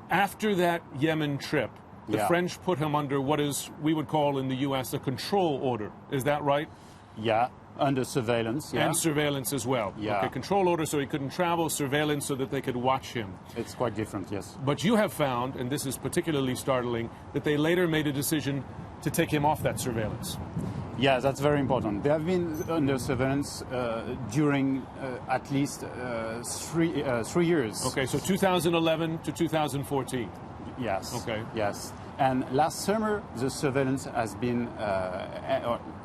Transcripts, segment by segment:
After that Yemen trip, the French put him under what is, we would call in the U.S., a control order. Is that right? Yeah, under surveillance. Yeah. And surveillance as well. Yeah. Okay, control order so he couldn't travel, surveillance so that they could watch him. It's quite different, yes. But you have found, and this is particularly startling, that they later made a decision to take him off that surveillance. Yeah, that's very important. They have been under surveillance during at least 3 years. Okay, so 2011 to 2014. Yes. Okay. Yes. And last summer, the surveillance has been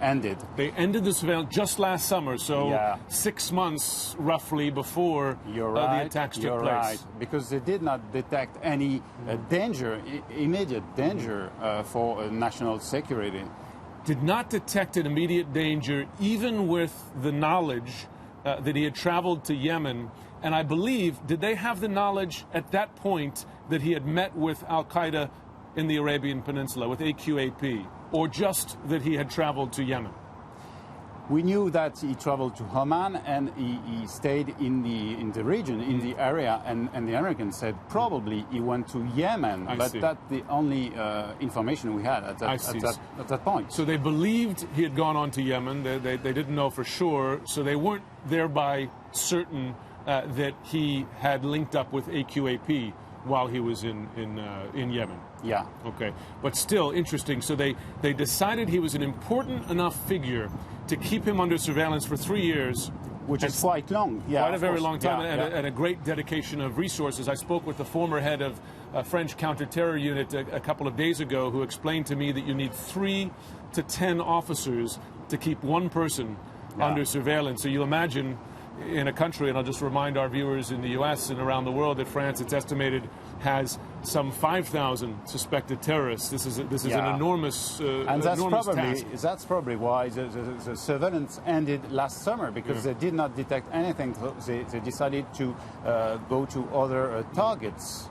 ended. They ended the surveillance just last summer, so 6 months roughly before the attacks took place. Right, because they did not detect any danger, immediate danger for national security. Did not detect an immediate danger, even with the knowledge that he had traveled to Yemen. And I believe, did they have the knowledge at that point that he had met with Al-Qaeda in the Arabian Peninsula, with AQAP, or just that he had traveled to Yemen? We knew that he traveled to Oman and he stayed in the region, in the area, and the Americans said probably he went to Yemen. But that's the only information we had at that point. So they believed he had gone on to Yemen. They didn't know for sure, so they weren't thereby certain that he had linked up with AQAP while he was in Yemen. Yeah. Okay. But still interesting. So they decided he was an important enough figure to keep him under surveillance for 3 years. Which is quite long. Yeah, quite a very long time, and a great dedication of resources. I spoke with the former head of a French counter-terror unit a couple of days ago, who explained to me that you need 3 to 10 officers to keep one person under surveillance. So you imagine in a country, and I'll just remind our viewers in the U.S. and around the world that France, it's estimated, has some 5,000 suspected terrorists. This is an enormous and task. That's probably why the surveillance ended last summer, because they did not detect anything. So they decided to go to other targets.